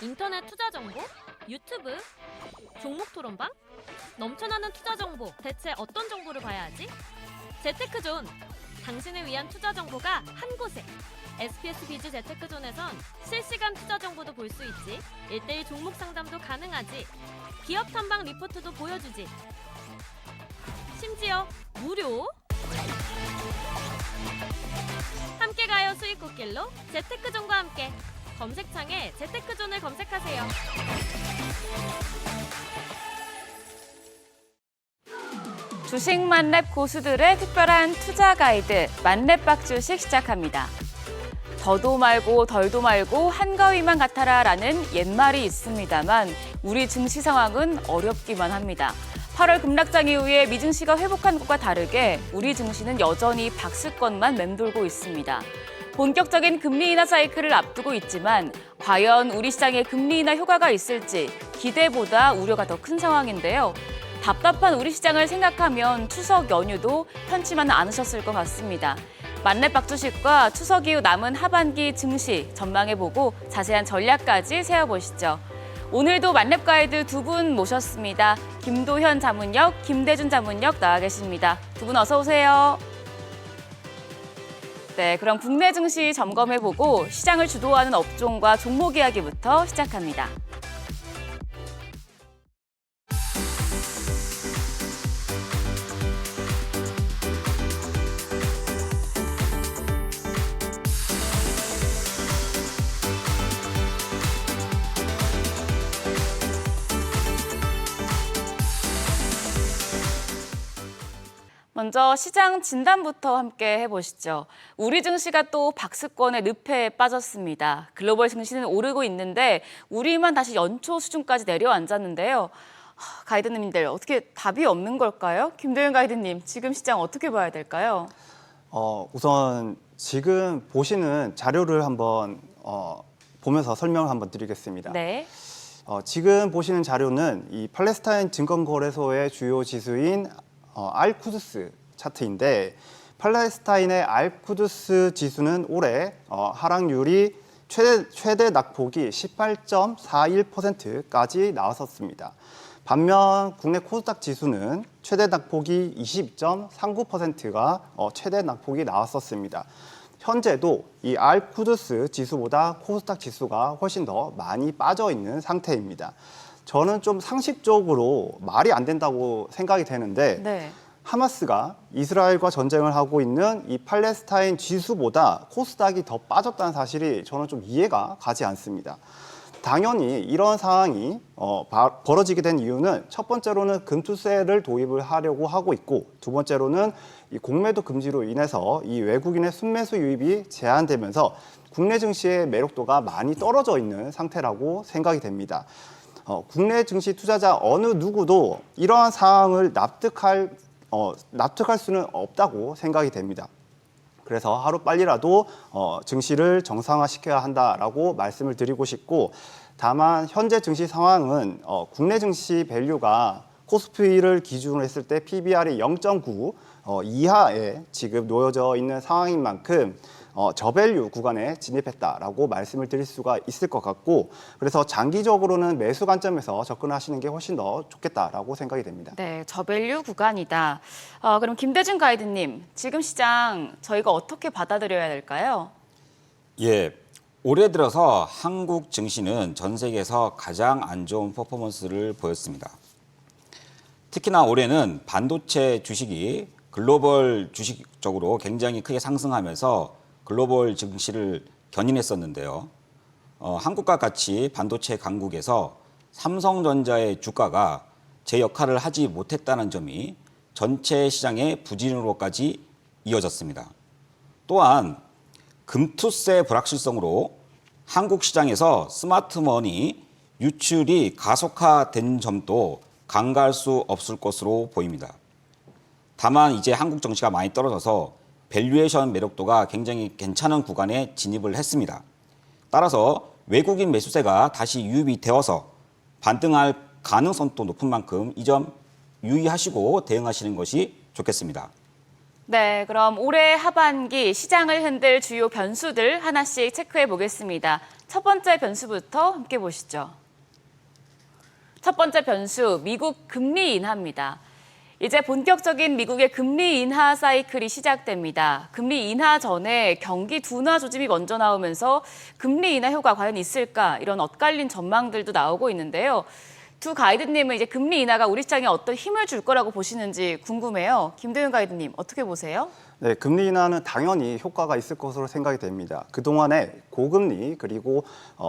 인터넷 투자 정보? 유튜브? 종목 토론방? 넘쳐나는 투자 정보, 대체 어떤 정보를 봐야 하지? 재테크존! 당신을 위한 투자 정보가 한 곳에! SBS 비즈 재테크존에선 실시간 투자 정보도 볼 수 있지, 1:1 종목 상담도 가능하지, 기업 탐방 리포트도 보여주지, 심지어 무료! 함께 가요 수익 꽃길로 재테크존과 함께! 검색창에 재테크존을 검색하세요. 주식 만렙 고수들의 특별한 투자 가이드 만렙 박주식 시작합니다. 더도 말고 덜도 말고 한가위만 같아라라는 옛말이 있습니다만 우리 증시 상황은 어렵기만 합니다. 8월 급락장 이후에 미증시가 회복한 것과 다르게 우리 증시는 여전히 박스권만 맴돌고 있습니다. 본격적인 금리 인하 사이클을 앞두고 있지만 과연 우리 시장에 금리 인하 효과가 있을지 기대보다 우려가 더 큰 상황인데요. 답답한 우리 시장을 생각하면 추석 연휴도 편치만은 않으셨을 것 같습니다. 만렙 박주식과 추석 이후 남은 하반기 증시 전망해보고 자세한 전략까지 세워보시죠. 오늘도 만렙 가이드 두 분 모셨습니다. 김도현 자문역, 김대준 자문역 나와 계십니다. 두 분 어서 오세요. 네, 그럼 국내 증시 점검해보고 시장을 주도하는 업종과 종목 이야기부터 시작합니다. 먼저 시장 진단부터 함께 해보시죠. 우리 증시가 또 박스권의 늪에 빠졌습니다. 글로벌 증시는 오르고 있는데 우리만 다시 연초 수준까지 내려앉았는데요. 가이드님들 어떻게 답이 없는 걸까요? 김도현 가이드님, 지금 시장 어떻게 봐야 될까요? 우선 지금 보시는 자료를 한번 보면서 설명을 한번 드리겠습니다. 네. 지금 보시는 자료는 이 팔레스타인 증권거래소의 주요 지수인 알쿠두스 차트인데 팔레스타인의 알쿠두스 지수는 올해 하락률이 최대 낙폭이 18.41%까지 나왔었습니다. 반면 국내 코스닥 지수는 최대 낙폭이 22.39%가 최대 낙폭이 나왔었습니다. 현재도 이 알쿠두스 지수보다 코스닥 지수가 훨씬 더 많이 빠져 있는 상태입니다. 저는 좀 상식적으로 말이 안 된다고 생각이 되는데 네. 하마스가 이스라엘과 전쟁을 하고 있는 이 팔레스타인 지수보다 코스닥이 더 빠졌다는 사실이 저는 좀 이해가 가지 않습니다. 당연히 이런 상황이 벌어지게 된 이유는 첫 번째로는 금투세를 도입을 하려고 하고 있고 두 번째로는 이 공매도 금지로 인해서 이 외국인의 순매수 유입이 제한되면서 국내 증시의 매력도가 많이 떨어져 있는 상태라고 생각이 됩니다. 국내 증시 투자자 어느 누구도 이러한 상황을 납득할 수는 없다고 생각이 됩니다. 그래서 하루빨리라도 증시를 정상화시켜야 한다라고 말씀을 드리고 싶고 다만 현재 증시 상황은 국내 증시 밸류가 코스피를 기준으로 했을 때 PBR이 0.9 이하에 지금 놓여져 있는 상황인 만큼 저밸류 구간에 진입했다라고 말씀을 드릴 수가 있을 것 같고 그래서 장기적으로는 매수 관점에서 접근하시는 게 훨씬 더 좋겠다라고 생각이 됩니다. 네, 저밸류 구간이다. 그럼 김대준 가이드님, 지금 시장 저희가 어떻게 받아들여야 될까요? 예, 올해 들어서 한국 증시는 전 세계에서 가장 안 좋은 퍼포먼스를 보였습니다. 특히나 올해는 반도체 주식이 글로벌 주식적으로 굉장히 크게 상승하면서 글로벌 증시를 견인했었는데요. 한국과 같이 반도체 강국에서 삼성전자의 주가가 제 역할을 하지 못했다는 점이 전체 시장의 부진으로까지 이어졌습니다. 또한 금투세 불확실성으로 한국 시장에서 스마트머니 유출이 가속화된 점도 간과할 수 없을 것으로 보입니다. 다만 이제 한국 증시가 많이 떨어져서 밸류에이션 매력도가 굉장히 괜찮은 구간에 진입을 했습니다. 따라서 외국인 매수세가 다시 유입이 되어서 반등할 가능성도 높은 만큼 이 점 유의하시고 대응하시는 것이 좋겠습니다. 네, 그럼 올해 하반기 시장을 흔들 주요 변수들 하나씩 체크해 보겠습니다. 첫 번째 변수부터 함께 보시죠. 첫 번째 변수, 미국 금리 인하입니다. 이제 본격적인 미국의 금리 인하 사이클이 시작됩니다. 금리 인하 전에 경기 둔화 조짐이 먼저 나오면서 금리 인하 효과 과연 있을까 이런 엇갈린 전망들도 나오고 있는데요. 두 가이드님은 이제 금리 인하가 우리 시장에 어떤 힘을 줄 거라고 보시는지 궁금해요. 김도윤 가이드님 어떻게 보세요? 네, 금리 인하는 당연히 효과가 있을 것으로 생각이 됩니다. 그동안에 고금리 그리고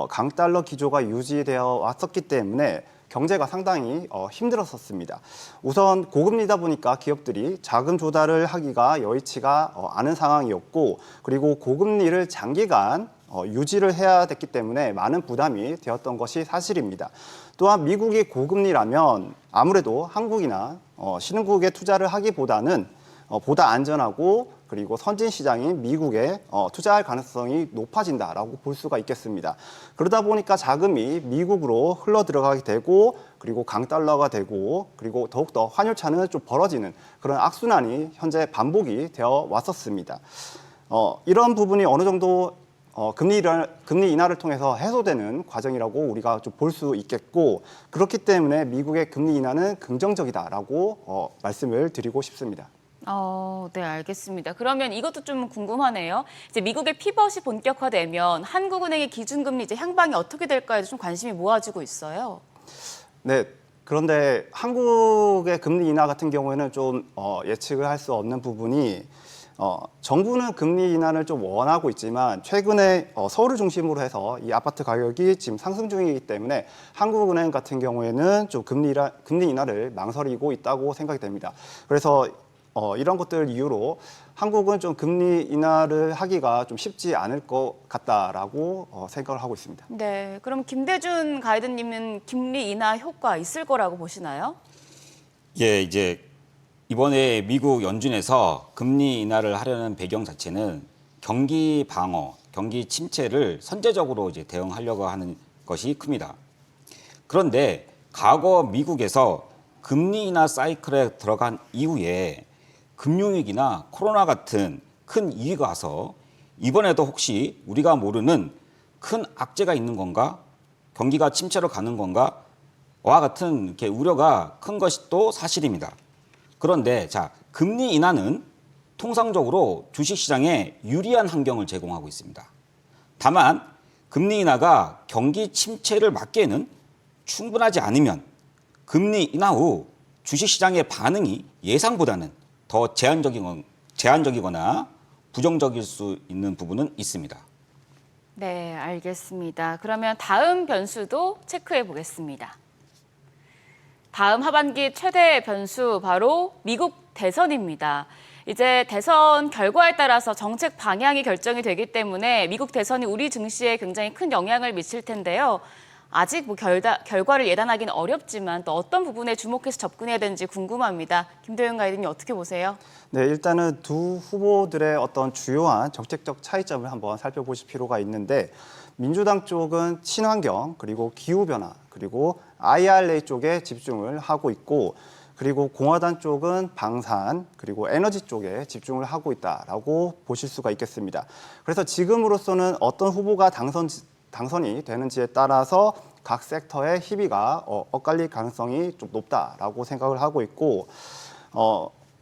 강달러 기조가 유지되어 왔었기 때문에 경제가 상당히 힘들었었습니다. 우선 고금리다 보니까 기업들이 자금 조달을 하기가 여의치가 않은 상황이었고, 그리고 고금리를 장기간 유지를 해야 됐기 때문에 많은 부담이 되었던 것이 사실입니다. 또한 미국이 고금리라면 아무래도 한국이나 신흥국에 투자를 하기보다는 보다 안전하고 그리고 선진 시장인 미국에 투자할 가능성이 높아진다라고 볼 수가 있겠습니다. 그러다 보니까 자금이 미국으로 흘러 들어가게 되고, 그리고 강달러가 되고, 그리고 더욱더 환율 차는 좀 벌어지는 그런 악순환이 현재 반복이 되어 왔었습니다. 이런 부분이 어느 정도 금리 인하를 통해서 해소되는 과정이라고 우리가 좀 볼 수 있겠고, 그렇기 때문에 미국의 금리 인하는 긍정적이다라고 말씀을 드리고 싶습니다. 네, 알겠습니다. 그러면 이것도 좀 궁금하네요. 이제 미국의 피벗이 본격화되면 한국은행의 기준금리 이제 향방이 어떻게 될까에도 좀 관심이 모아지고 있어요. 네, 그런데 한국의 금리 인하 같은 경우에는 좀 예측을 할 수 없는 부분이 정부는 금리 인하를 좀 원하고 있지만 최근에 서울을 중심으로 해서 이 아파트 가격이 지금 상승 중이기 때문에 한국은행 같은 경우에는 좀 금리 인하를 망설이고 있다고 생각이 됩니다. 그래서 이런 것들 이유로 한국은 좀 금리 인하를 하기가 좀 쉽지 않을 것 같다라고 생각을 하고 있습니다. 네, 그럼 김대준 가이드님은 금리 인하 효과 있을 거라고 보시나요? 예, 이제 이번에 미국 연준에서 금리 인하를 하려는 배경 자체는 경기 방어, 경기 침체를 선제적으로 이제 대응하려고 하는 것이 큽니다. 그런데 과거 미국에서 금리 인하 사이클에 들어간 이후에 금융위기나 코로나 같은 큰 위기가 와서 이번에도 혹시 우리가 모르는 큰 악재가 있는 건가? 경기가 침체로 가는 건가? 와 같은 이렇게 우려가 큰 것이 또 사실입니다. 그런데 자, 금리 인하는 통상적으로 주식시장에 유리한 환경을 제공하고 있습니다. 다만 금리 인하가 경기 침체를 막기에는 충분하지 않으면 금리 인하 후 주식시장의 반응이 예상보다는 더 제한적이거나 부정적일 수 있는 부분은 있습니다. 네, 알겠습니다. 그러면 다음 변수도 체크해 보겠습니다. 다음 하반기 최대 변수 바로 미국 대선입니다. 이제 대선 결과에 따라서 정책 방향이 결정이 되기 때문에 미국 대선이 우리 증시에 굉장히 큰 영향을 미칠 텐데요. 아직 결과를 예단하기는 어렵지만 또 어떤 부분에 주목해서 접근해야 되는지 궁금합니다. 김도윤 가이드님 어떻게 보세요? 네, 일단은 두 후보들의 어떤 주요한 정책적 차이점을 한번 살펴보실 필요가 있는데, 민주당 쪽은 친환경, 그리고 기후변화, 그리고 IRA 쪽에 집중을 하고 있고, 그리고 공화당 쪽은 방산, 그리고 에너지 쪽에 집중을 하고 있다라고 보실 수가 있겠습니다. 그래서 지금으로서는 어떤 후보가 당선이 되는지에 따라서 각 섹터의 희비가 엇갈릴 가능성이 좀 높다라고 생각을 하고 있고,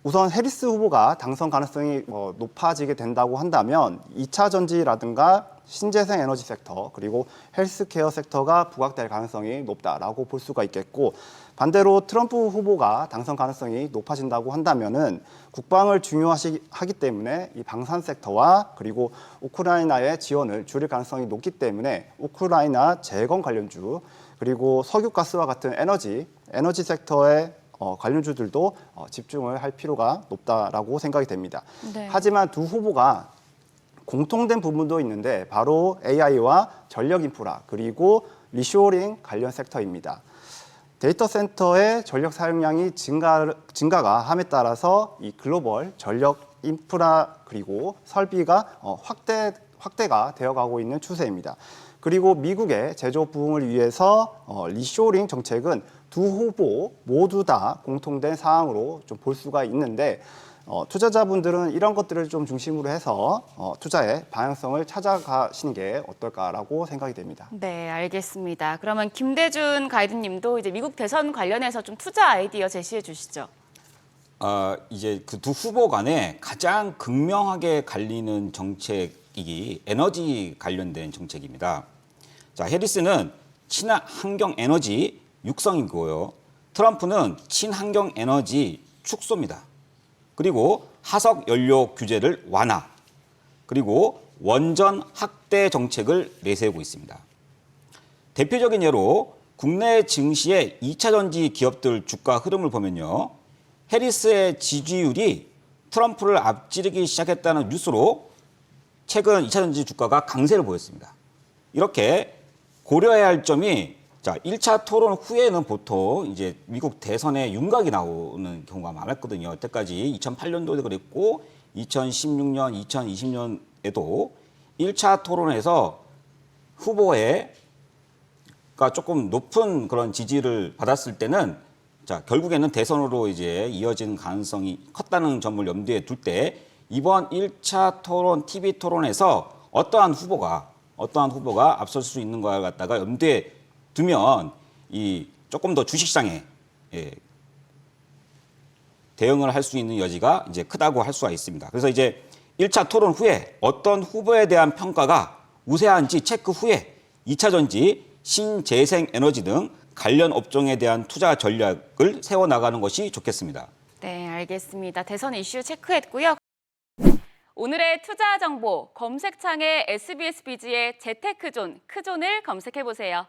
우선 해리스 후보가 당선 가능성이 높아지게 된다고 한다면 2차 전지라든가 신재생 에너지 섹터, 그리고 헬스케어 섹터가 부각될 가능성이 높다라고 볼 수가 있겠고, 반대로 트럼프 후보가 당선 가능성이 높아진다고 한다면은 국방을 중요하기 때문에 이 방산 섹터와 그리고 우크라이나의 지원을 줄일 가능성이 높기 때문에 우크라이나 재건 관련주, 그리고 석유가스와 같은 에너지 섹터의 관련주들도 집중을 할 필요가 높다라고 생각이 됩니다. 네. 하지만 두 후보가 공통된 부분도 있는데 바로 AI와 전력 인프라, 그리고 리쇼어링 관련 섹터입니다. 데이터 센터의 전력 사용량이 증가가 함에 따라서 이 글로벌 전력 인프라 그리고 설비가 확대가 되어가고 있는 추세입니다. 그리고 미국의 제조업 부흥을 위해서 리쇼어링 정책은 두 후보 모두 다 공통된 사항으로 좀 볼 수가 있는데, 투자자분들은 이런 것들을 좀 중심으로 해서 투자의 방향성을 찾아가시는 게 어떨까라고 생각이 됩니다. 네, 알겠습니다. 그러면 김대준 가이드님도 이제 미국 대선 관련해서 좀 투자 아이디어 제시해 주시죠. 이제 그 두 후보 간에 가장 극명하게 갈리는 정책이 에너지 관련된 정책입니다. 자, 해리스는 친환경 에너지 육성이고요. 트럼프는 친환경 에너지 축소입니다. 그리고 화석 연료 규제를 완화, 그리고 원전 확대 정책을 내세우고 있습니다. 대표적인 예로 국내 증시의 2차 전지 기업들 주가 흐름을 보면요. 해리스의 지지율이 트럼프를 앞지르기 시작했다는 뉴스로 최근 2차 전지 주가가 강세를 보였습니다. 이렇게 고려해야 할 점이 자, 1차 토론 후에는 보통 이제 미국 대선에 윤곽이 나오는 경우가 많았거든요. 여태까지 2008년도에도 그랬고 2016년, 2020년에도 1차 토론에서 후보가 조금 높은 그런 지지를 받았을 때는 자, 결국에는 대선으로 이제 이어지는 가능성이 컸다는 점을 염두에 둘 때 이번 1차 토론, TV 토론에서 어떠한 후보가 앞설 수 있는 걸 갖다가 염두에 두면 이 조금 더 주식시장에 대응을 할 수 있는 여지가 이제 크다고 할 수가 있습니다. 그래서 이제 1차 토론 후에 어떤 후보에 대한 평가가 우세한지 체크 후에 2차 전지, 신재생 에너지 등 관련 업종에 대한 투자 전략을 세워나가는 것이 좋겠습니다. 네, 알겠습니다. 대선 이슈 체크했고요. 오늘의 투자 정보 검색창에 SBS 비즈의 재테크존, 크존을 검색해 보세요.